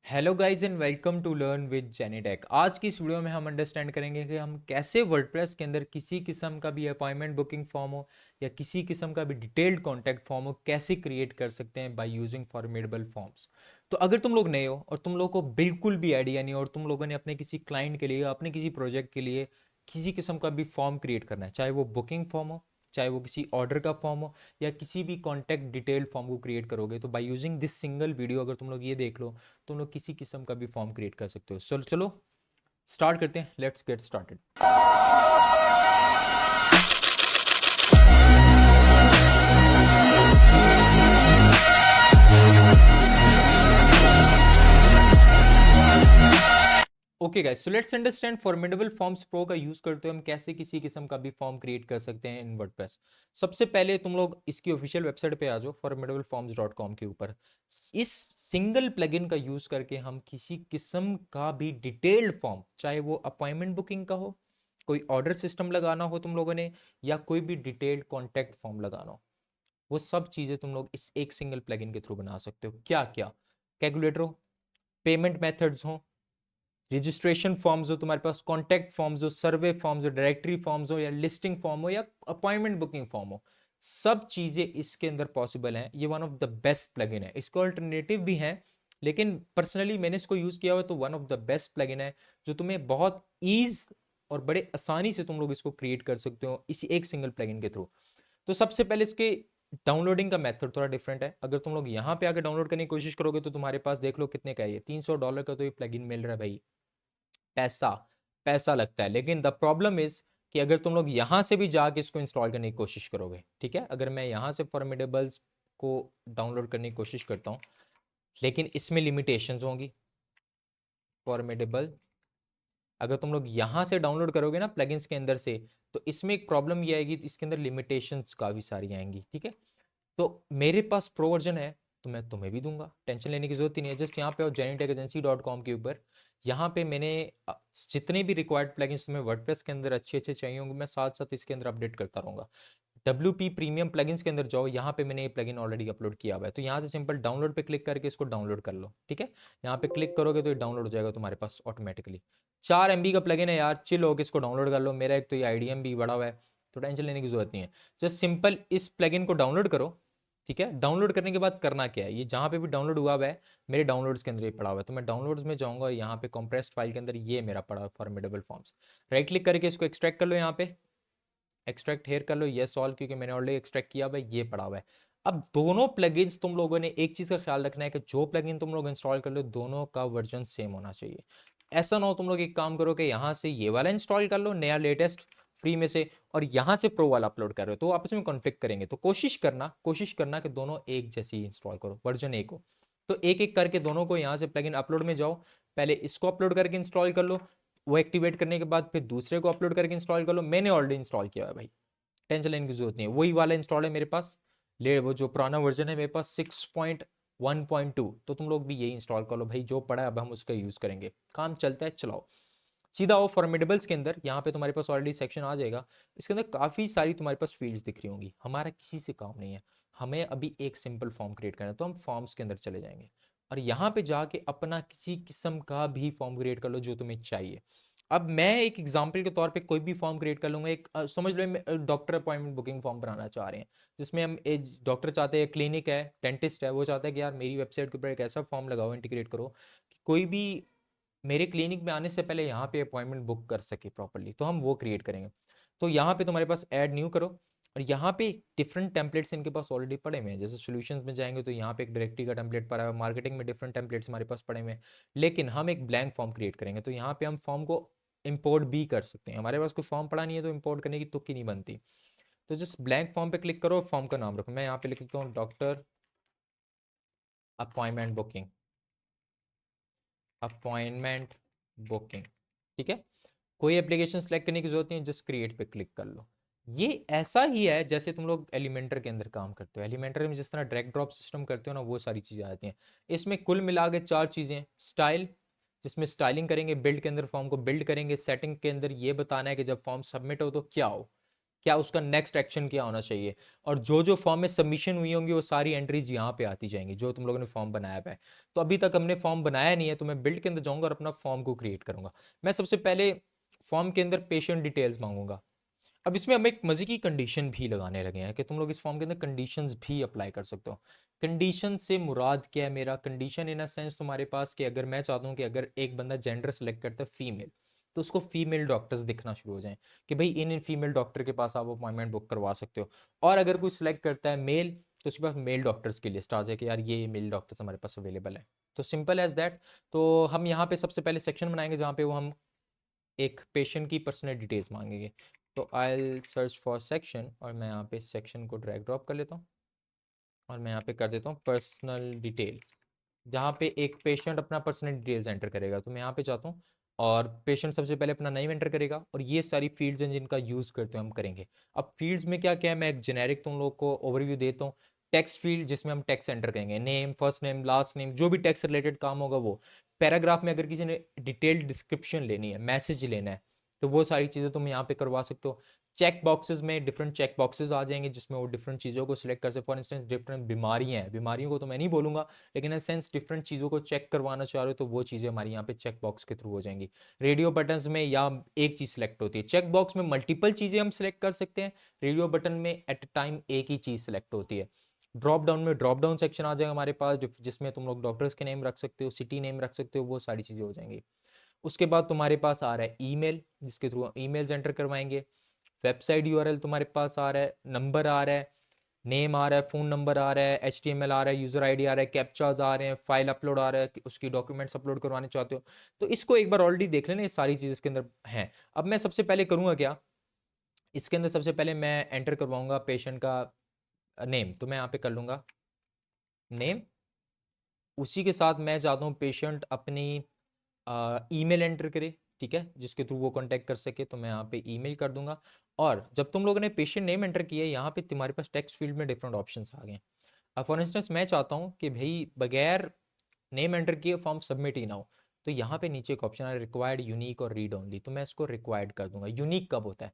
Hello guys and welcome to learn with Jenitech. आज की इस वीडियो में हम अंडरस्टैंड करेंगे कि हम कैसे वर्डप्रेस के अंदर किसी किस्म का भी अपॉइंटमेंट बुकिंग फॉर्म हो या किसी किस्म का भी डिटेल्ड कॉन्टैक्ट फॉर्म हो कैसे क्रिएट कर सकते हैं बाय यूजिंग फॉर्मेडेबल फॉर्म्स। तो अगर तुम लोग नए हो और तुम लोग को बिल्कुल भी आइडिया नहीं और तुम लोगों ने अपने किसी क्लाइंट के लिए अपने किसी प्रोजेक्ट के लिए किसी किस्म का भी फॉर्म क्रिएट करना है, चाहे वो बुकिंग फॉर्म हो, चाहे वो किसी ऑर्डर का फॉर्म हो या किसी भी कॉन्टैक्ट डिटेल फॉर्म को क्रिएट करोगे, तो by using this single video अगर तुम लोग ये देख लो तुम लोग किसी किस्म का भी फॉर्म क्रिएट कर सकते हो। चलो चलो स्टार्ट करते हैं, let's get started. Okay guys, so let's understand formidable forms pro का यूज करते हुए हम कैसे किसी किस्म का भी फॉर्म क्रिएट कर सकते हैं इन वर्डप्रेस। सबसे पहले तुम लोग इसकी ऑफिशियल वेबसाइट पे आ जाओ formidableforms.com के ऊपर। इस सिंगल प्लगइन का यूज करके हम किसी किस्म का भी डिटेल्ड फॉर्म, चाहे वो अपॉइंटमेंट बुकिंग का हो, कोई ऑर्डर सिस्टम लगाना हो तुम लोगों ने, या कोई भी डिटेल्ड कॉन्टैक्ट फॉर्म लगाना हो, वो सब चीजें तुम लोग इस एक सिंगल प्लगइन के थ्रू बना सकते हो। क्या क्या? कैलकुलेटर हो, पेमेंट मेथड्स हो, रजिस्ट्रेशन फॉर्म्स हो तुम्हारे पास, कॉन्टैक्ट फॉर्म्स हो, सर्वे फॉर्म्स हो, डायरेक्टरी फॉर्म्स हो, या लिस्टिंग फॉर्म हो, या अपॉइंटमेंट बुकिंग फॉर्म हो, सब चीजें इसके अंदर पॉसिबल हैं। ये one of the best plugin है। इसको अल्टरनेटिव भी हैं, लेकिन पर्सनली मैंने इसको यूज किया हुआ तो one of the best plugin है जो तुम्हें बहुत ईज और बड़े आसानी से तुम लोग इसको क्रिएट कर सकते हो इसी एक सिंगल प्लगइन के थ्रू। तो सबसे पहले इसके डाउनलोडिंग का मेथड थोड़ा डिफरेंट है। अगर तुम लोग यहाँ पे आके डाउनलोड करने की कोशिश करोगे तो तुम्हारे पास देख लो कितने का है, ये $300 का तो ये प्लगइन मिल रहा है भाई। पैसा पैसा लगता है, लेकिन द प्रॉब्लम इज कि अगर तुम लोग यहां से भी जाके इसको इंस्टॉल करने की कोशिश करोगे, ठीक है, अगर मैं यहां से फॉर्मिडेबल्स को डाउनलोड करने की कोशिश करता हूं, लेकिन इसमें लिमिटेशंस होंगी। फॉर्मिडेबल अगर तुम लोग यहां से डाउनलोड करोगे ना प्लगइन्स के अंदर से, तो इसमें एक प्रॉब्लम ये आएगी, इसके अंदर लिमिटेशंस काफी सारी आएंगी, ठीक है। तो मेरे पास प्रो वर्जन है तो मैं तुम्हें भी दूंगा, टेंशन लेने की जरूरत ही नहीं है। जस्ट यहाँ पे आओ जेनीटेकेजेंसी.com के ऊपर। यहाँ पे मैंने जितने भी रिक्वायर्ड प्लगइन्स तुम्हें वर्डप्रेस के अंदर अच्छे अच्छे चाहिए होंगे, मैं साथ साथ इसके अंदर अपडेट करता रहूंगा। WP प्रीमियम प्लगइन्स के अंदर जाओ, यहाँ पे मैंने ये प्लगइन ऑलरेडी अपलोड किया हुआ है, तो यहाँ से सिंपल डाउनलोड पे क्लिक करके इसको डाउनलोड कर लो, ठीक है। यहाँ पे क्लिक करोगे तो ये डाउनलोड हो जाएगा तुम्हारे पास ऑटोमेटिकली। 4 MB का प्लगइन है यार, चिल होकर इसको डाउनलोड कर लो। मेरा एक तो ये IDM भी बड़ा हुआ है, तो टेंशन लेने की जरूरत नहीं है। जस्ट सिंपल इस प्लगइन को डाउनलोड करो, ठीक है। डाउनलोड करने के बाद करना क्या है, ये जहाँ पे भी डाउनलोड हुआ हुआ है मेरे डाउनलोड्स के अंदर ये पड़ा हुआ है, तो मैं डाउनलोड्स में जाऊँगा और यहाँ पे कंप्रेस्ड फाइल के अंदर ये मेरा पड़ा है फॉर्मेडेबल फॉर्म्स। राइट क्लिक करके इसको एक्सट्रैक्ट कर लो, यहाँ पे एक्सट्रैक्ट हेयर कर लो, ये सॉल्व, क्योंकि मैंने ऑलरेडी एक्सट्रैक्ट किया हुआ है, ये पड़ा हुआ है। अब दोनों प्लगइन्स तुम लोगों ने एक चीज का ख्याल रखना है कि जो प्लगइन तुम लोग इंस्टॉल कर लो दोनों का वर्जन सेम होना चाहिए। ऐसा ना हो तुम लोग एक काम करो कि यहाँ से ये वाला इंस्टॉल कर लो नया लेटेस्ट फ्री में से, और यहाँ से प्रो वाला अपलोड कर रहे हो, तो आपस में कॉन्फ्लिक्ट करेंगे। तो कोशिश करना कि दोनों एक जैसी इंस्टॉल करो, वर्जन एक हो। तो एक एक करके दोनों को, यहाँ से प्लगइन अपलोड में जाओ, पहले इसको अपलोड करके इंस्टॉल कर लो, वो एक्टिवेट करने के बाद फिर दूसरे को अपलोड करके इंस्टॉल कर लो। मैंने ऑलरेडी इंस्टॉल किया है भाई, टेंशन लेने की जरूरत नहीं है, वही वाला इंस्टॉल है मेरे पास। ले वो जो पुराना वर्जन है मेरे पास 6.1.2, तो तुम लोग भी यही इंस्टॉल कर लो भाई, जो पड़ा है अब हम उसका यूज करेंगे, काम चलता है, चलाओ। सीधा आओ फॉर्मेडेबल्स के अंदर, यहाँ पे तुम्हारे पास ऑलरेडी सेक्शन आ जाएगा। इसके अंदर काफ़ी सारी तुम्हारे पास फील्ड्स दिख रही होंगी। हमारा किसी से काम नहीं है, हमें अभी एक सिंपल फॉर्म क्रिएट करना है, तो हम फॉर्म्स के अंदर चले जाएंगे और यहाँ पे जाके अपना किसी किस्म का भी फॉर्म क्रिएट कर लो जो तुम्हें चाहिए। अब मैं एक एग्जांपल के तौर पे कोई भी फॉर्म क्रिएट कर लूंगा। एक समझ लो डॉक्टर अपॉइंटमेंट बुकिंग फॉर्म बनाना चाह रहे हैं, जिसमें हम डॉक्टर चाहते हैं, क्लिनिक है, डेंटिस्ट है, वो चाहता है कि यार मेरी वेबसाइट के ऊपर एक ऐसा फॉर्म लगाओ, इंटीग्रेट करो कि कोई भी मेरे क्लिनिक में आने से पहले यहाँ पे अपॉइंटमेंट बुक कर सके प्रॉपरली, तो हम वो क्रिएट करेंगे। तो यहाँ पे तुम्हारे पास ऐड न्यू करो, और यहाँ पे डिफरेंट टेम्पलेट्स इनके पास ऑलरेडी पड़े हुए हैं। जैसे सॉल्यूशंस में जाएंगे तो यहाँ पे एक डायरेक्टरी का टेम्पलेट पड़ा है, मार्केटिंग में डिफरेंट टेम्पलेट्स हमारे पास पड़े हुए हैं, लेकिन हम एक ब्लैंक फॉर्म क्रिएट करेंगे, तो यहाँ पे हम फॉर्म को इंपोर्ट भी कर सकते हैं। हमारे पास कोई फॉर्म पड़ा नहीं है तो इंपोर्ट करने की तुक्की नहीं बनती। तो जस्ट ब्लैंक फॉर्म पे क्लिक करो, फॉर्म का नाम रखो, मैं यहाँ पे लिख देता हूँ doctor appointment booking, appointment booking, ठीक है। कोई एप्लीकेशन सेलेक्ट करने की जरूरत नहीं है, जस्ट क्रिएट पे क्लिक कर लो। ये ऐसा ही है जैसे तुम लोग एलिमेंटर के अंदर काम करते हो। एलिमेंटर में जिस तरह ड्रैग ड्रॉप सिस्टम करते हो ना, वो सारी चीज़ें आती हैं। इसमें कुल मिला के 4 चीज़ें: स्टाइल, जिसमें स्टाइलिंग करेंगे, बिल्ड के अंदर फॉर्म को बिल्ड करेंगे, सेटिंग के अंदर ये बताना है कि जब फॉर्म सबमिट हो तो क्या हो, क्या उसका नेक्स्ट एक्शन क्या होना चाहिए, और जो जो फॉर्म में सबमिशन हुई होंगी वो सारी एंट्रीज यहाँ पे आती जाएंगी जो तुम लोगों ने फॉर्म बनाया हुआ है। तो अभी तक हमने फॉर्म बनाया नहीं है, तो मैं बिल्ड के अंदर जाऊंगा और अपना फॉर्म को क्रिएट करूंगा। मैं सबसे पहले फॉर्म के अंदर पेशेंट डिटेल्स मांगूंगा। अब इसमें हम एक मजे की कंडीशन भी लगाने लगे हैं कि तुम लोग इस फॉर्म के अंदर कंडीशंस भी अप्लाई कर सकते हो। कंडीशन से मुराद क्या है मेरा, कंडीशन इन अ सेंस तुम्हारे पास कि अगर मैं चाहता हूँ कि अगर एक बंदा जेंडर सेलेक्ट करता है फीमेल, तो उसको फीमेल डॉक्टर्स दिखना शुरू हो जाएं कि भाई इन फीमेल डॉक्टर के पास आप अपॉइंटमेंट बुक करवा सकते हो। और अगर कोई सिलेक्ट करता है मेल, तो उसके पास मेल डॉक्टर्स की लिस्ट आ जाए कि यार ये मेल डॉक्टर्स हमारे पास अवेलेबल है। तो सिंपल एज दैट। तो हम यहाँ पे सबसे पहले सेक्शन बनाएंगे जहाँ पे वो हम एक पेशेंट की पर्सनल डिटेल्स मांगेंगे। तो आई सर्च फॉर सेक्शन, और मैं यहाँ पे सेक्शन को ड्रैग ड्रॉप कर लेता हूँ और मैं यहाँ पे कर देता हूँ पर्सनल डिटेल, जहाँ पे एक पेशेंट अपना पर्सनल डिटेल्स एंटर करेगा। तो मैं यहाँ पे चाहता हूँ, और पेशेंट सबसे पहले अपना नेम एंटर करेगा, और ये सारी फील्ड्स हैं जिनका यूज़ करते हैं हम करेंगे। अब फील्ड्स में क्या क्या है, मैं एक जेनेरिक तुम लोग को ओवरव्यू देता हूँ। टेक्स्ट फील्ड जिसमें हम टेक्स्ट एंटर करेंगे, name, first name, last name, जो भी टेक्स्ट रिलेटेड काम होगा वो। पैराग्राफ में अगर किसी ने डिटेल्ड डिस्क्रिप्शन लेनी है, मैसेज लेना है, तो वो सारी चीज़ें तुम यहाँ पे करवा सकते हो। चेक बॉक्सेस में डिफरेंट चेक बॉक्सेस आ जाएंगे जिसमें वो डिफरेंट चीज़ों को सिलेक्ट कर सकते। फॉर इंस्टेंस डिफरेंट बीमारियाँ हैं, बीमारियों को तो मैं नहीं बोलूँगा, लेकिन इन सेंस डिफरेंट चीज़ों को चेक करवाना चाह रहे हो तो वो चीज़ें हमारी यहाँ पे चेक बॉक्स के थ्रू हो जाएंगी। रेडियो बटन्स में या एक चीज़ सेलेक्ट होती है, चेक बॉक्स में मल्टीपल चीज़ें हम सेलेक्ट कर सकते हैं, रेडियो बटन में एट टाइम एक ही चीज़ सेलेक्ट होती है। ड्रॉप डाउन में ड्रॉप डाउन सेक्शन आ जाएगा हमारे पास जिसमें तुम लोग डॉक्टर्स के नेम रख सकते हो, सिटी नेम रख सकते हो, वो सारी चीज़ें हो जाएंगी। उसके बाद तुम्हारे पास आ रहा है ईमेल, जिसके थ्रू ईमेल्स एंटर करवाएंगे। वेबसाइट यूआरएल तुम्हारे पास आ रहा है, नंबर आ रहा है, नेम आ रहा है, फ़ोन नंबर आ रहा है, एचटीएमएल आ रहा है, यूज़र आईडी आ रहा है, कैप्चाज आ रहे हैं, फाइल अपलोड आ रहा है, उसकी डॉक्यूमेंट्स अपलोड करवाने चाहते हो तो इसको एक बार ऑलरेडी देख लेना, ये सारी चीज़ इसके अंदर हैं। अब मैं सबसे पहले करूँगा क्या, इसके अंदर सबसे पहले मैं एंटर करवाऊंगा पेशेंट का नेम। तो मैं यहाँ पे कर लूँगा नेम। उसी के साथ मैं चाहता हूँ पेशेंट अपनी ईमेल एंटर करे, ठीक है, जिसके थ्रू वो कांटेक्ट कर सके। तो मैं यहाँ पे ईमेल कर दूंगा। और जब तुम लोगों ने पेशेंट नेम एंटर किया, यहाँ पे तुम्हारे पास टेक्स्ट फील्ड में डिफरेंट ऑप्शंस आ गए। अब फॉर इंस्टेंस मैं चाहता हूँ कि भाई बगैर नेम एंटर किए फॉर्म सबमिट ही ना हो, तो यहाँ पे नीचे एक ऑप्शन है रिक्वायर्ड यूनिक और रीड ओनली, तो मैं इसको रिक्वायर्ड कर दूंगा। यूनिक कब होता है,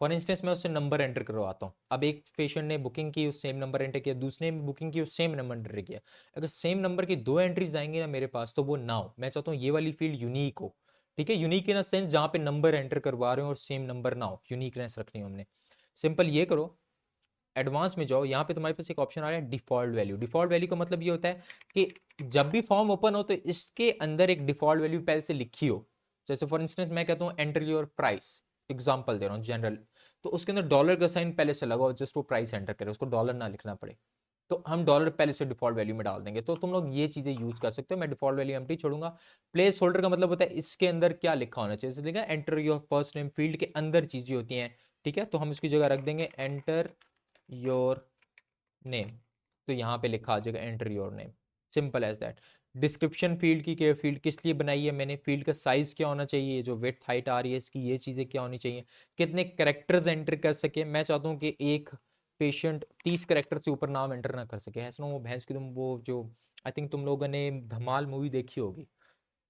फॉर इंस्टेंस मैं उससे नंबर एंटर करवाता हूँ। अब एक पेशेंट ने बुकिंग की, उस सेम नंबर एंटर किया, दूसरे ने बुकिंग की, उस सेम नंबर एंटर किया, अगर सेम नंबर की दो एंट्रीज आएंगी ना मेरे पास, तो वो ना हो। मैं चाहता हूँ ये वाली फील्ड यूनिक हो, ठीक है, यूनिक इन सेंस जहाँ पे नंबर एंटर करवा रहे हो और सेम नंबर ना हो, यूनिकनेस रखनी हो हमने। सिंपल ये करो, एडवांस में जाओ, यहाँ पे तुम्हारे पास एक ऑप्शन आ रहा है डिफॉल्ट वैल्यू। डिफॉल्ट वैल्यू का मतलब ये होता है कि जब भी फॉर्म ओपन हो तो इसके अंदर एक डिफॉल्ट वैल्यू पहले से लिखी हो। जैसे फॉर इंस्टेंस मैं कहता हूँ एंटर योर प्राइस, एग्जांपल दे रहा हूँ जनरल, तो उसके अंदर डॉलर का साइन पहले से लगा हो, जस्ट वो प्राइस एंटर करे, उसको डॉलर ना लिखना पड़े। तो हम डॉलर पहले से डिफॉल्ट वैल्यू में डाल देंगे। तो तुम लोग ये चीजें यूज कर सकते हो। मैं डिफॉल्ट वैल्यू एम्प्टी छोड़ूंगा। प्लेस होल्डर का मतलब होता है इसके अंदर क्या लिखा होना चाहिए, जैसे enter your first name, field के अंदर चीजें होती हैं, ठीक है, तो हम इसकी जगह रख देंगे एंटर योर नेम। तो यहाँ पे लिखा आ जाएगा enter your name, simple as that. Description field की फील्ड किस लिए बनाई है मैंने, फील्ड का साइज क्या होना चाहिए, जो विड्थ हाइट आ रही है इसकी, ये चीज़ें क्या होनी चाहिए, कितने करेक्टर्स एंटर कर सके। मैं चाहता हूँ कि एक पेशेंट 30 करेक्टर से ऊपर नाम एंटर ना कर सके। है सुनो वो भैंस की, तुम वो जो आई थिंक तुम लोगों ने धमाल मूवी देखी होगी,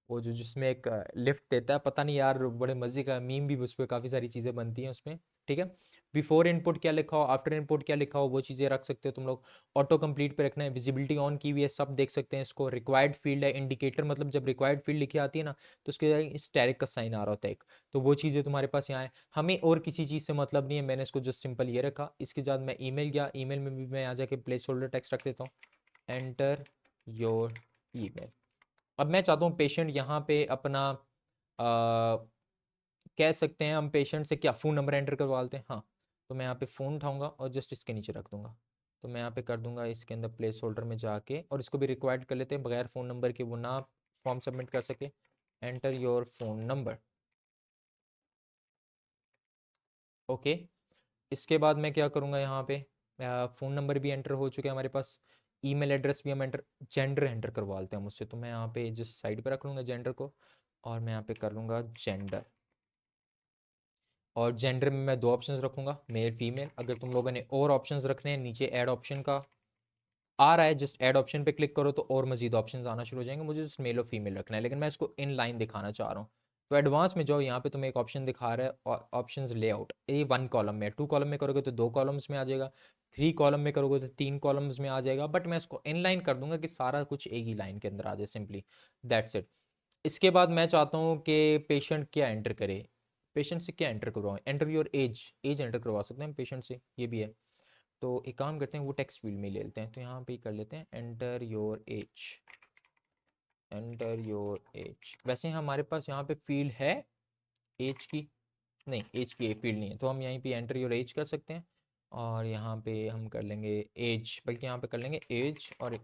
वो जो जिसमें एक लिफ्ट देता है, पता नहीं यार, बड़े मजे का मीम भी उस पर काफ़ी सारी चीज़ें बनती हैं उसमें, ठीक है। बिफोर इनपुट क्या लिखा हो, आफ्टर इनपुट क्या लिखा हो, वो चीज़ें रख सकते हो तुम लोग। ऑटो कंप्लीट पे रखना है, विजिबिलिटी ऑन की हुई है, सब देख सकते हैं इसको। रिक्वायर्ड फील्ड है, इंडिकेटर मतलब जब रिक्वायर्ड फील्ड लिखी आती है ना, तो उसके स्टैरिक का साइन आ रहा होता है एक, तो वो चीज़ें तुम्हारे पास यहाँ है। हमें और किसी चीज़ से मतलब नहीं है, मैंने इसको जस्ट सिंपल ये रखा। इसके बाद मैं ईमेल गया, ईमेल में भी मैं आ जाके प्लेस होल्डर टेक्स्ट रख देता हूँ एंटर योर ईमेल। अब मैं चाहता हूँ पेशेंट यहाँ पे अपना कह सकते हैं हम पेशेंट से क्या फ़ोन नंबर एंटर करवा लेते हैं, हाँ। तो मैं यहाँ पे फ़ोन उठाऊंगा और जस्ट इसके नीचे रख दूंगा। तो मैं यहाँ पे कर दूंगा इसके अंदर प्लेस होल्डर में जाके, और इसको भी रिक्वायर्ड कर लेते हैं, बगैर फ़ोन नंबर के वो ना फॉर्म सबमिट कर सके। Enter your phone number, okay. इसके बाद मैं क्या करूँगा, यहाँ पे फ़ोन नंबर भी एंटर हो चुके हैं हमारे पास, ईमेल एड्रेस भी हम एंटर, जेंडर एंटर करवा लेते हैं मुझसे। तो मैं यहाँ पे जिस साइड पे रख लूँगा जेंडर को, और मैं यहाँ पे कर लूँगा जेंडर। और जेंडर में मैं दो ऑप्शंस रखूंगा, मेल फीमेल। अगर तुम लोगों ने और ऑप्शंस रखने हैं, नीचे ऐड ऑप्शन का आ रहा है, जस्ट ऐड ऑप्शन पे क्लिक करो तो और मजीद ऑप्शंस आना शुरू हो जाएंगे। मुझे जस्ट मेल और फीमेल रखना है, लेकिन मैं इसको इन लाइन दिखाना चाह रहा हूँ। तो एडवांस में जाओ, यहाँ पे तुम्हें एक ऑप्शन दिखा रहा है ऑप्शंस लेआउट, ए 1 कॉलम में, 2 कॉलम में करोगे तो 2 कॉलम्स में आ जाएगा, 3 कॉलम में करोगे तो 3 कॉलम्स में आ जाएगा, बट मैं इसको इनलाइन कर दूंगा कि सारा कुछ एक ही लाइन के अंदर आ जाए, सिंपली दैट्स इट। इसके बाद मैं चाहता हूँ कि पेशेंट क्या एंटर करे, पेशेंट से क्या एंटर करवाएं, enter your age, age enter करवा सकते हैं पेशेंट से, ये भी है। तो एक काम करते हैं, वो टेक्स्ट फील्ड में ले लेते हैं, तो यहाँ पे कर लेते हैं enter your as, enter your as. वैसे हमारे पास यहाँ पे फील्ड है एज की, नहीं एज की फील्ड नहीं है, तो हम यहीं पे एंटर योर एज कर सकते हैं, और यहाँ पे हम कर लेंगे एज, बल्कि यहाँ पे कर लेंगे एज और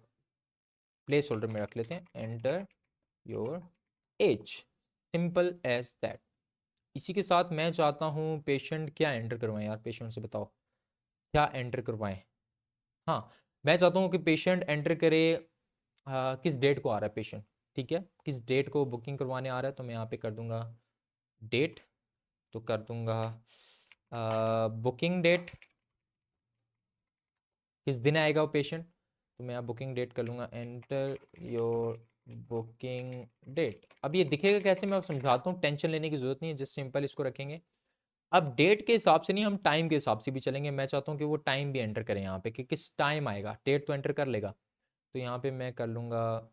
प्लेस होल्डर में रख लेते हैं enter your age, simple as that. इसी के साथ मैं चाहता हूँ पेशेंट क्या एंटर करवाएं, यार पेशेंट से बताओ क्या एंटर करवाएं। हाँ, मैं चाहता हूँ कि पेशेंट एंटर करे किस डेट को आ रहा है पेशेंट, ठीक है, किस डेट को बुकिंग करवाने आ रहा है, तो मैं यहाँ पे कर दूंगा डेट, तो कर दूंगा बुकिंग डेट, किस दिन आएगा वो पेशेंट, तो मैं यहाँ बुकिंग डेट कर लूँगा एंटर योर बुकिंग डेट। अब ये दिखेगा कैसे, मैं अब समझाता हूँ, टेंशन लेने की जरूरत नहीं है, जस्ट सिंपल इसको रखेंगे। अब डेट के हिसाब से नहीं, हम टाइम के हिसाब से भी चलेंगे, मैं चाहता हूँ कि वो टाइम भी एंटर करें यहाँ पे कि किस टाइम आएगा, डेट तो एंटर कर लेगा, तो यहाँ पे मैं कर लूँगा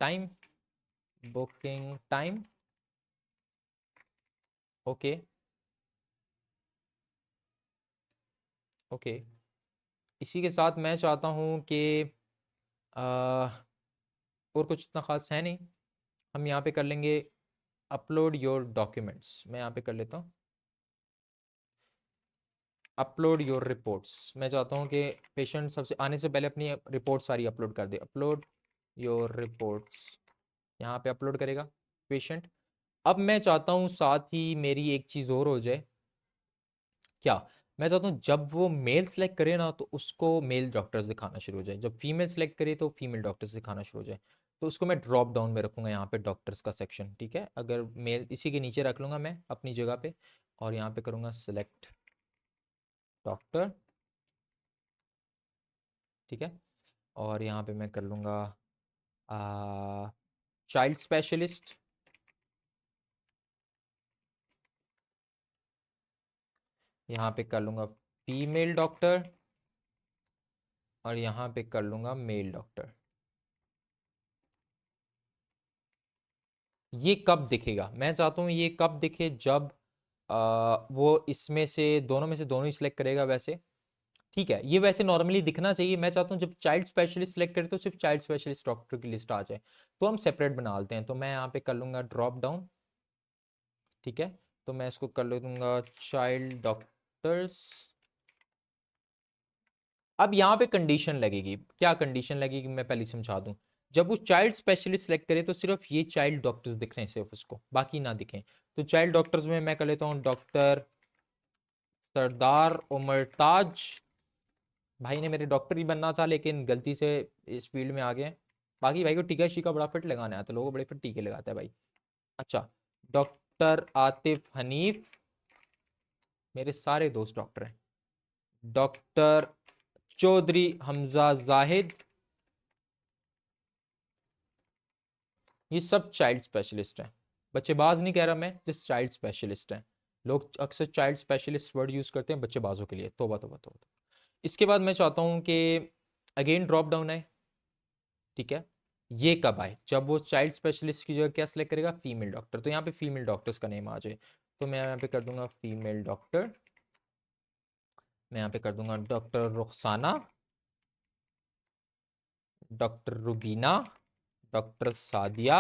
time, booking time, okay okay. इसी के साथ मैं चाहता हूँ कि और कुछ इतना खास है नहीं, हम यहाँ पे कर लेंगे अपलोड योर डॉक्यूमेंट्स, मैं यहाँ पे कर लेता हूँ अपलोड योर रिपोर्ट्स। मैं चाहता हूँ कि पेशेंट सबसे आने से पहले अपनी रिपोर्ट सारी अपलोड कर दे, अपलोड योर रिपोर्ट्स, यहाँ पे अपलोड करेगा पेशेंट। अब मैं चाहता हूँ साथ ही मेरी एक चीज़ और हो जाए, क्या, मैं चाहता हूँ जब वो मेल सेलेक्ट करे ना तो उसको मेल डॉक्टर्स दिखाना शुरू हो जाए, जब फीमेल सेलेक्ट करे तो फीमेल डॉक्टर्स दिखाना शुरू हो जाए, तो उसको मैं ड्रॉप डाउन में रखूंगा यहाँ पे डॉक्टर्स का सेक्शन, ठीक है, अगर मेल इसी के नीचे रख लूंगा मैं अपनी जगह पे, और यहाँ पे करूँगा सेलेक्ट डॉक्टर, ठीक है, और यहाँ पे मैं कर लूँगा चाइल्ड स्पेशलिस्ट, यहाँ पे कर लूँगा फीमेल डॉक्टर, और यहाँ पे कर लूँगा मेल डॉक्टर। ये कब दिखेगा, मैं चाहता हूँ ये कब दिखे, जब वो इसमें से दोनों ही सिलेक्ट करेगा वैसे, ठीक है, ये वैसे नॉर्मली दिखना चाहिए, मैं चाहता हूँ जब चाइल्ड स्पेशलिस्ट सिलेक्ट करे तो सिर्फ चाइल्ड स्पेशलिस्ट डॉक्टर की लिस्ट आ जाए, तो हम सेपरेट बना लेते हैं, तो मैं यहाँ पे कर लूँगा ड्रॉप डाउन, ठीक है, तो मैं इसको कर लूँगा चाइल्ड डॉक्टर्स। अब यहाँ पे कंडीशन लगेगी, क्या कंडीशन लगेगी मैं पहले समझा दूं, जब वो चाइल्ड स्पेशलिस्ट सेलेक्ट करे तो सिर्फ ये चाइल्ड डॉक्टर्स दिख रहे हैं सिर्फ उसको, बाकी ना दिखें, तो चाइल्ड डॉक्टर्स में मैं कर लेता हूँ डॉक्टर सरदार उमर ताज, भाई ने मेरे डॉक्टर ही बनना था लेकिन गलती से इस फील्ड में आ गए, बाकी भाई को टीका शीका बड़ा फिट लगाना आता है, लोगों को बड़े फिट टीके लगाता है भाई। अच्छा, डॉक्टर आतिफ हनीफ, मेरे सारे दोस्त डॉक्टर हैं, डॉक्टर चौधरी हमजा जाहिद, ये सब चाइल्ड स्पेशलिस्ट हैं, बच्चेबाज नहीं कह रहा मैं, जस्ट चाइल्ड स्पेशलिस्ट हैं, लोग अक्सर चाइल्ड स्पेशलिस्ट वर्ड यूज़ करते हैं बच्चेबाजों के लिए, तोबा तोबा तोबा। इसके बाद मैं चाहता हूँ कि अगेन ड्रॉप डाउन है, ठीक है, ये कब आए, जब वो चाइल्ड स्पेशलिस्ट की जगह क्या सिलेक्ट करेगा, फीमेल डॉक्टर, तो यहाँ पे फीमेल डॉक्टर्स का नेम आ जाए, तो मैं यहाँ पे कर दूंगा फीमेल डॉक्टर, मैं यहाँ पे कर दूंगा doctor Rukhsana, doctor Rubina, doctor Sadia,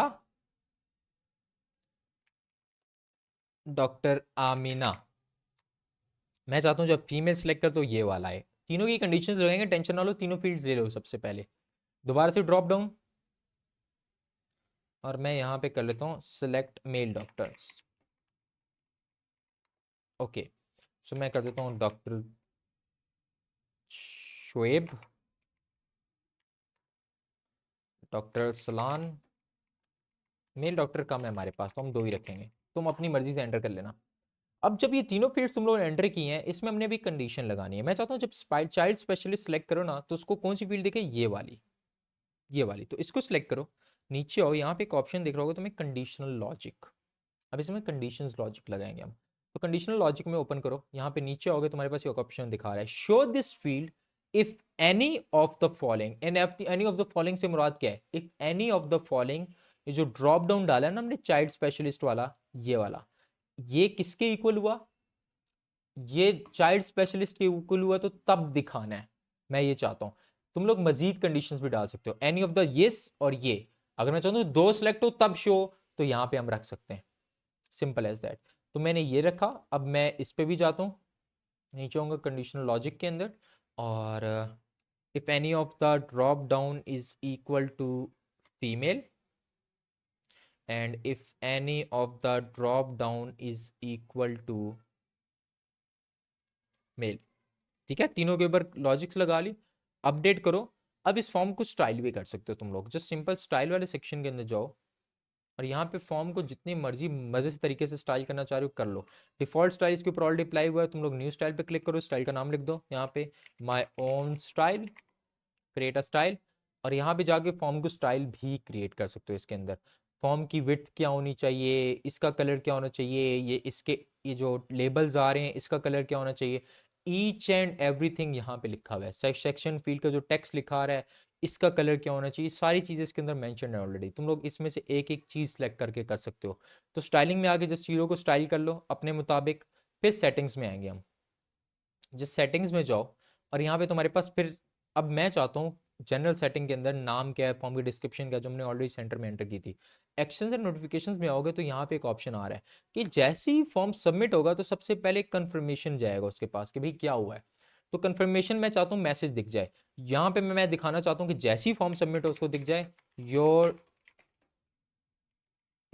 doctor Amina. मैं चाहता हूँ जब फीमेल सेलेक्ट कर तो ये वाला है, तीनों की कंडीशंस रहेंगे, टेंशन ना लो, तीनों फील्ड्स ले लो सबसे पहले, दोबारा से ड्रॉप डाउन, और मैं यहाँ पे कर लेता हूँ select male doctors, okay, so मैं कर देता हूँ doctor Shoaib, doctor Salan, male doctor कम है हमारे पास तो हम 2 ही रखेंगे, तुम अपनी मर्जी से एंटर कर लेना। अब जब ये तीनों फील्ड्स तुम लोग ने एंटर की हैं, इसमें हमने भी कंडीशन लगानी है, मैं चाहता हूँ जब चाइल्ड स्पेशलिस्ट सेलेक्ट करो ना तो उसको कौन सी फील्ड दिखे, ये वाली, ये वाली, तो इसको सिलेक्ट करो, नीचे आओ, यहाँ पे एक ऑप्शन दिख रहा होगा तुम्हें कंडीशनल लॉजिक, अब इसमें कंडीशंस लॉजिक लगाएंगे हम। तो कंडीशनल लॉजिक में ओपन करो, यहाँ पे नीचे आओगे तुम्हारे पास एक ऑप्शन दिखा रहा है, show this field if any of the following. Any of the following से मुराद क्या है, if any of the following. ये जो ड्रॉप डाउन डाला है ना हमने चाइल्ड स्पेशलिस्ट वाला, ये वाला, ये किसके इक्वल हुआ, ये चाइल्ड स्पेशलिस्ट के इक्वल हुआ, तो तब दिखाना है। मैं ये चाहता हूं, तुम लोग मजीद कंडीशंस भी डाल सकते हो, एनी ऑफ द येस और ये। अगर मैं चाहता हूं दो सिलेक्ट हो तब शो, तो यहां पे हम रख सकते हैं, सिंपल एज दैट। तो मैंने ये रखा। अब मैं इस पे भी जाता हूं, नीचे आऊंगा कंडीशनल लॉजिक के अंदर, और if any of the drop down is equal to female, and if any of the drop down is equal to male. ठीक है, तीनों के ऊपर लॉजिक्स लगा ली, अपडेट करो। अब इस फॉर्म को स्टाइल भी कर सकते हो तुम लोग, जस्ट सिंपल स्टाइल वाले सेक्शन के अंदर जाओ, और यहाँ पे फॉर्म को जितनी मर्जी मजे से तरीके से स्टाइल करना चाह रहे हो कर लो। डिफॉल्ट स्टाइल इसके ऊपर ऑलरेडी अप्लाई हुआ है, तुम लोग न्यू स्टाइल पे क्लिक करो, स्टाइल का नाम लिख दो यहाँ पे my own style, create a style. और यहाँ पे जाके फॉर्म को स्टाइल भी क्रिएट कर सकते हो इसके अंदर। फॉर्म की विड्थ क्या होनी चाहिए, इसका कलर क्या होना चाहिए, ये इसके ये जो लेबल्स आ रहे हैं इसका कलर क्या होना चाहिए, ईच एंड एवरीथिंग यहाँ पे लिखा हुआ है। सेक्शन फील्ड का जो टेक्स्ट लिखा आ रहा है इसका कलर क्या होना चाहिए, सारी चीज़ें इसके अंदर मेंशन है ऑलरेडी। तुम लोग इसमें से एक एक चीज़ सेलेक्ट करके कर सकते हो। तो स्टाइलिंग में आगे जिस चीज़ों को स्टाइल कर लो अपने मुताबिक। फिर सेटिंग्स में आएंगे हम, जिस सेटिंग्स में जाओ, और यहाँ पे तुम्हारे पास फिर, अब मैं चाहता हूँ जनरल सेटिंग के अंदर नाम क्या है, फॉर्म की डिस्क्रिप्शन क्या है, जो हमने ऑलरेडी सेंटर में एंटर की थी। एक्शंस एंड नोटिफिकेशंस में आओगे तो यहाँ पे एक ऑप्शन आ रहा है कि जैसे ही फॉर्म सबमिट होगा तो सबसे पहले कंफर्मेशन जाएगा उसके पास कि भाई क्या हुआ है। तो कंफर्मेशन मैं चाहता हूँ मैसेज दिख जाए। यहाँ पे मैं दिखाना चाहता हूँ कि जैसे ही फॉर्म सबमिट हो उसको दिख जाए योर,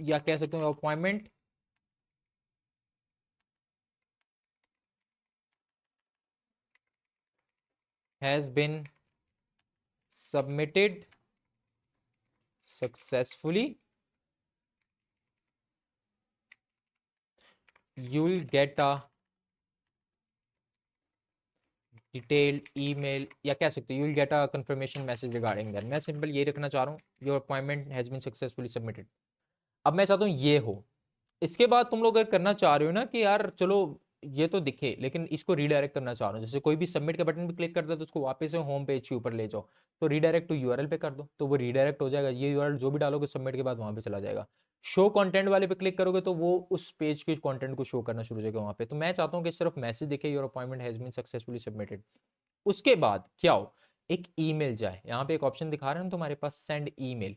या कह सकते हो appointment has been submitted successfully, you will get a detailed email, या कह सकते हो you will get a confirmation message regarding that. मैं सिंपल ये रखना चाह रहा हूँ, your appointment has been successfully submitted. अब मैं चाहता हूँ ये हो। इसके बाद तुम लोग अगर करना चाह रहे हो ना कि यार चलो ये तो दिखे, लेकिन इसको रीडायरेक्ट करना चाह रहा हूँ, जैसे कोई भी सबमिट का बटन भी क्लिक करता है तो उसको वापस से होम पेज के ऊपर ले जाओ, तो रीडायरेक्ट टू यूआरएल पे कर दो, तो वो रीडायरेक्ट हो जाएगा। ये यूआरएल जो भी डालोगे सबमिट के बाद वहां पे चला जाएगा। शो कंटेंट वाले पे क्लिक करोगे तो वो उस पेज के कंटेंट को शो करना शुरू हो जाएगा वहां पे। तो मैं चाहता हूँ कि सिर्फ मैसेज दिखे your appointment has been successfully submitted. उसके बाद क्या हो, एक ईमेल जाए, यहाँ पे एक ऑप्शन दिखा रहे हैं तुम्हारे पास, send email.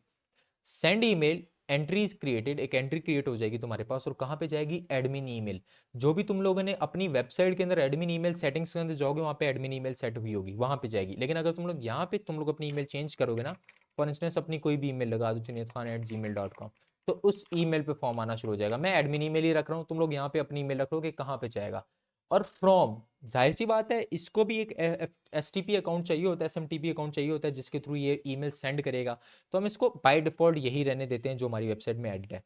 Send email, entry is created, एक एंट्री क्रिएट हो जाएगी तुम्हारे पास, और कहाँ पे जाएगी, एडमिन ईमेल। जो भी तुम लोगों ने अपनी वेबसाइट के अंदर एडमिन ईमेल सेटिंग्स के अंदर जाओगे वहाँ पे एडमिन ईमेल सेट हुई होगी वहाँ पे जाएगी। लेकिन अगर तुम लोग यहाँ पे तुम लोग अपनी ईमेल चेंज करोगे ना, फॉर इंस्टेंस अपनी कोई भी ईमेल लगा दो junaidkhan@gmail.com, तो उस ईमेल पे फॉर्म आना शुरू हो जाएगा। मैं एडमिन ईमेल ही रख रहा हूँ, तुम लोग यहाँ पे अपनी ईमेल रख लो कि कहाँ पे जाएगा। और फ्रॉम, जाहिर सी बात है इसको भी एक एसटीपी अकाउंट चाहिए होता है, एसएमटीपी अकाउंट चाहिए होता है जिसके थ्रू ये ईमेल सेंड करेगा। तो हम इसको बाय डिफॉल्ट यही रहने देते हैं जो हमारी वेबसाइट में एडिट है।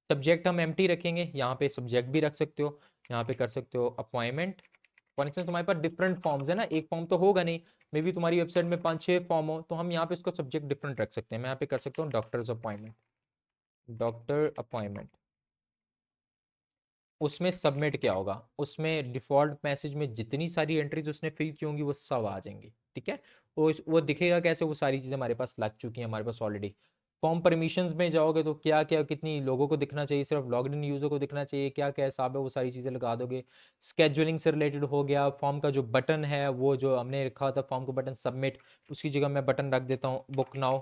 सब्जेक्ट हम एम्प्टी रखेंगे, यहाँ पे सब्जेक्ट भी रख सकते हो, यहाँ पे कर सकते हो अपॉइंटमेंट। फॉर इंस्टेंस तुम्हारे पास डिफरेंट फॉर्म्स है ना, एक फॉर्म तो होगा नहीं, मे बी तुम्हारी वेबसाइट में 5-6 फॉर्म हो, तो हम यहाँ पे इसको सब्जेक्ट डिफरेंट रख सकते हैं। मैं यहाँ पे कर सकता हूँ डॉक्टर्स अपॉइंटमेंट, डॉक्टर अपॉइंटमेंट। उसमें सबमिट क्या होगा, उसमें डिफॉल्ट मैसेज में जितनी सारी एंट्रीज उसने फिल की होंगी वो सब आ जाएंगी। ठीक है, वो दिखेगा कैसे, वो सारी चीज़ें हमारे पास लग चुकी हैं हमारे पास ऑलरेडी। फॉर्म परमिशंस में जाओगे तो क्या क्या कितनी लोगों को दिखना चाहिए, सिर्फ लॉग्ड इन यूजर को दिखना चाहिए, क्या क्या हिसाब है, वो सारी चीज़ें लगा दोगे। स्केजुअलिंग से रिलेटेड हो गया, फॉर्म का जो बटन है वो जो हमने रखा था फॉर्म को बटन सबमिट, उसकी जगह मैं बटन रख देता हूँ बुक नाउ।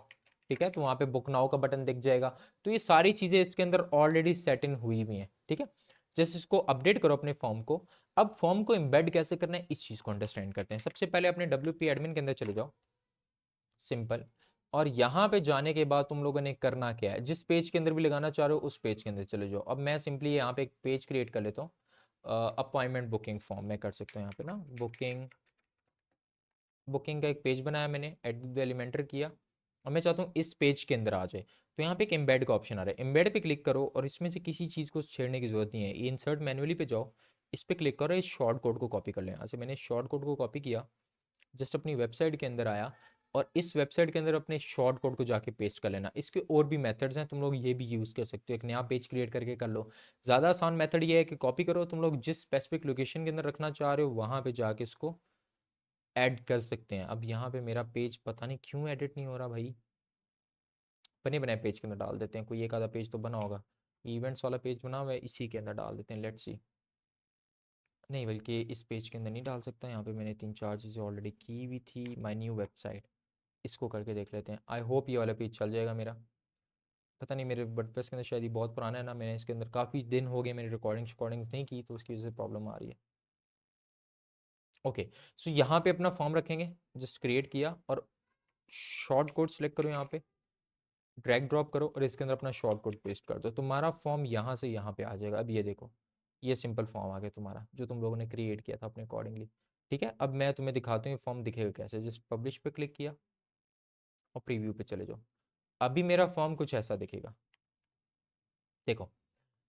ठीक है, तो वहाँ पे बुक नाउ का बटन दिख जाएगा। तो ये सारी चीज़ें इसके अंदर ऑलरेडी सेट इन हुई हुई हैं। ठीक है, जैसे इसको अपडेट करो अपने फॉर्म को। अब फॉर्म को एम्बेड कैसे करना है इस चीज को अंडरस्टैंड करते हैं। सबसे पहले अपने WP एडमिन के अंदर चले जाओ, सिंपल। और यहाँ पे जाने के बाद तुम लोगों ने करना क्या है, जिस पेज के अंदर भी लगाना चाह रहे हो उस पेज के अंदर चले जाओ। अब मैं सिंपली यहाँ पे एक पेज क्रिएट कर लेता हूँ, अपॉइंटमेंट बुकिंग फॉर्म मैं कर सकता हूँ यहाँ पे ना, बुकिंग, बुकिंग का एक पेज बनाया मैंने, एडिट एलिमेंटर किया, और मैं चाहता हूँ इस पेज के अंदर आ जाए। तो यहाँ पे एक एम्बेड का ऑप्शन आ रहा है, एम्बेड पे क्लिक करो, और इसमें से किसी चीज़ को छेड़ने की जरूरत नहीं है। ये इंसर्ट मैनुअली पे जाओ, इस पे क्लिक करो, इस शॉर्ट कोड को कॉपी कर लें। यहाँ से मैंने शॉर्ट कोड को कॉपी किया, जस्ट अपनी वेबसाइट के अंदर आया, और इस वेबसाइट के अंदर अपने शॉर्ट कोड को जाके पेस्ट कर लेना। इसके और भी मेथड्स हैं, तुम लोग ये भी यूज़ कर सकते हो, एक नया पेज क्रिएट करके कर लो। ज़्यादा आसान मेथड ये है कि कॉपी करो, तुम लोग जिस स्पेसिफिक लोकेशन के अंदर रखना चाह रहे हो वहाँ पे जाके इसको ऐड कर सकते हैं। अब यहाँ पे मेरा पेज पता नहीं क्यों एडिट नहीं हो रहा भाई, बने बनाए पेज के अंदर डाल देते हैं, कोई एक आधा पेज तो बना होगा। इवेंट्स वाला पेज बना हुआ है, इसी के अंदर डाल देते हैं, लेट्स सी। नहीं, बल्कि इस पेज के अंदर नहीं डाल सकता, यहाँ पे मैंने 3-4 चीज़ें ऑलरेडी की हुई थी। माय न्यू वेबसाइट, इसको करके देख लेते हैं। आई होप ये वाला पेज चल जाएगा मेरा। पता नहीं, मेरे वर्डप्रेस के अंदर शायद ये बहुत पुराना है ना, मैंने इसके अंदर काफ़ी दिन हो गए, मैंने रिकॉर्डिंग्स नहीं की, तो उसकी वजह से प्रॉब्लम आ रही है। ओके, सो यहाँ पे अपना फॉर्म रखेंगे, जस्ट क्रिएट किया और शॉर्ट कोड सेलेक्ट करो, यहाँ पे ड्रैग ड्रॉप करो और इसके अंदर अपना शॉर्ट कोड पेस्ट कर दो, तुम्हारा फॉर्म यहाँ से यहाँ पे आ जाएगा। अब ये देखो, ये सिंपल फॉर्म आ गया तुम्हारा, जो तुम लोगों ने क्रिएट किया था अपने अकॉर्डिंगली। ठीक है, अब मैं तुम्हें दिखाता हूँ ये फॉर्म दिखेगा कैसे। जस्ट पब्लिश पे क्लिक किया और प्रीव्यू पे चले जाओ। अभी मेरा फॉर्म कुछ ऐसा दिखेगा, देखो।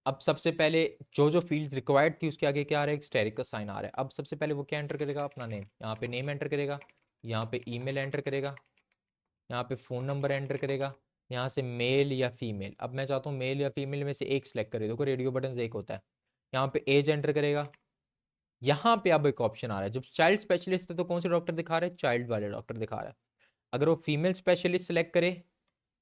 अब सबसे पहले जो जो फील्ड्स रिक्वायर्ड थी उसके आगे क्या आ रहा है, एक स्टेरिक का साइन आ रहा है। अब सबसे पहले वो क्या एंटर करेगा, अपना नेम, यहाँ पे नेम एंटर करेगा, यहाँ पे ईमेल एंटर करेगा, यहाँ पे फ़ोन नंबर एंटर करेगा, यहाँ से मेल या फीमेल। अब मैं चाहता हूँ मेल या फीमेल में से एक सिलेक्ट करे, देखो रेडियो बटन एक होता है। यहाँ पे एज एंटर करेगा। यहाँ पे अब एक ऑप्शन आ रहा है, जब चाइल्ड स्पेशलिस्ट है तो कौन से डॉक्टर दिखा रहे हैं, चाइल्ड वाले डॉक्टर दिखा रहा है। अगर वो फीमेल स्पेशलिस्ट सेलेक्ट करे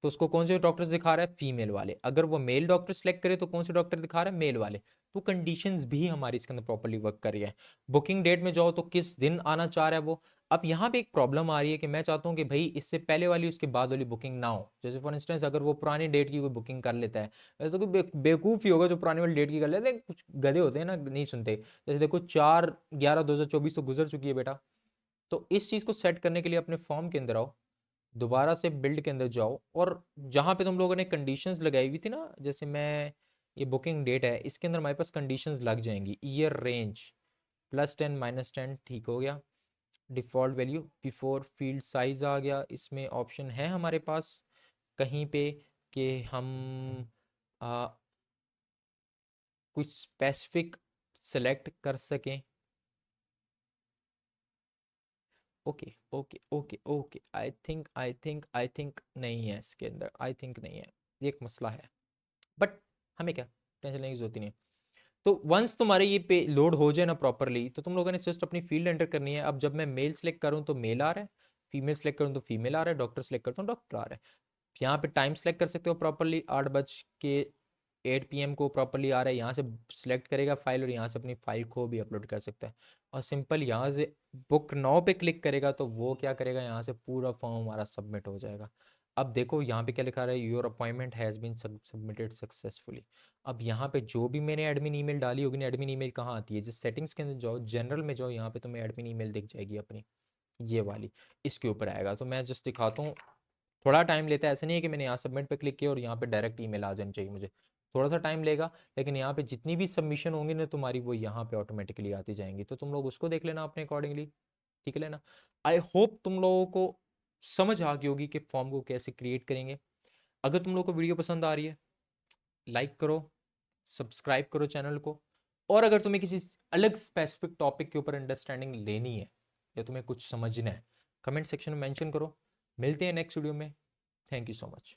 तो उसको कौन से डॉक्टर्स दिखा रहा है, फीमेल वाले। अगर वो मेल डॉक्टर सेलेक्ट करे तो कौन से डॉक्टर दिखा रहा है, मेल वाले। तो कंडीशंस भी हमारी इसके अंदर प्रॉपर्ली वर्क कर रही है। बुकिंग डेट में जाओ तो किस दिन आना चाह रहा है वो। अब यहाँ पे एक प्रॉब्लम आ रही है कि मैं चाहता हूँ कि भाई इससे पहले वाली उसके बाद वाली बुकिंग ना हो। जैसे फॉर इंस्टेंस अगर वो पुरानी डेट की कोई बुकिंग कर लेता है, वैसे तो कोई बेवकूफ़ ही होगा जो पुरानी वाली डेट की कर लेते हैं, कुछ गधे होते हैं ना, नहीं सुनते। जैसे देखो 4/11/2024 तो गुजर चुकी है बेटा। तो इस चीज़ को सेट करने के लिए अपने फॉर्म के अंदर आओ, दोबारा से बिल्ड के अंदर जाओ और जहाँ पे तुम लोगों ने कंडीशंस लगाई हुई थी ना, जैसे मैं ये बुकिंग डेट है, इसके अंदर हमारे पास कंडीशंस लग जाएंगी। ईयर रेंज +10 -10 ठीक हो गया। Default value before field size आ गया। इसमें ऑप्शन है हमारे पास कहीं पे कि हम आ, कुछ स्पेसिफिक सेलेक्ट कर सकें। Okay okay okay okay, I think नहीं है इसके अंदर, आई थिंक नहीं है, ये एक मसला है। बट हमें क्या टेंशन लेने की जरूरत ही नहीं है। तो वंस तुम्हारे ये पे लोड हो जाए ना प्रॉपरली, तो तुम लोगों ने जस्ट अपनी फील्ड एंटर करनी है। अब जब मैं मेल सेलेक्ट करूँ तो मेल आ रहा है, फीमेल सेलेक्ट करूँ तो फीमेल आ रहा है, डॉक्टर सेलेक्ट करता हूँ डॉक्टर आ रहा है। यहाँ पे टाइम सेलेक्ट कर सकते हो प्रॉपरली, 8 PM को प्रॉपरली आ रहा है। यहाँ से सिलेक्ट करेगा फाइल और यहाँ से अपनी फाइल को भी अपलोड कर सकता है। और सिंपल यहाँ से बुक नाउ पे क्लिक करेगा तो वो क्या करेगा, यहाँ से पूरा फॉर्म हमारा सबमिट हो जाएगा। अब देखो यहाँ पे क्या लिखा रहा है, your appointment has been submitted successfully. अब यहाँ पे जो भी मैंने एडमिन ईमेल डाली होगी ना, एडमिन ईमेल कहाँ आती है, जिस सेटिंग्स के अंदर जाओ, जनरल में जाओ, यहाँ पे तुम्हें एडमिन ईमेल दिख जाएगी अपनी, ये वाली इसके ऊपर आएगा। तो मैं जस्ट दिखाता हूँ, थोड़ा टाइम लेता है, ऐसा नहीं है कि मैंने यहाँ सबमिट पे क्लिक किया और यहाँ पे डायरेक्ट ईमेल आ जानी चाहिए मुझे, थोड़ा सा टाइम लेगा। लेकिन यहाँ पे जितनी भी सबमिशन होंगी ना तुम्हारी, वो यहाँ पे ऑटोमेटिकली आती जाएंगी, तो तुम लोग उसको देख लेना अपने अकॉर्डिंगली, ठीक है लेना। आई होप तुम लोगों को समझ आ गई होगी कि फॉर्म को कैसे क्रिएट करेंगे। अगर तुम लोग को वीडियो पसंद आ रही है, लाइक करो, सब्सक्राइब करो चैनल को। और अगर तुम्हें किसी अलग स्पेसिफिक टॉपिक के ऊपर अंडरस्टैंडिंग लेनी है या तुम्हें कुछ समझना है, कमेंट सेक्शन में मेंशन करो। मिलते हैं नेक्स्ट वीडियो में। Thank you so much.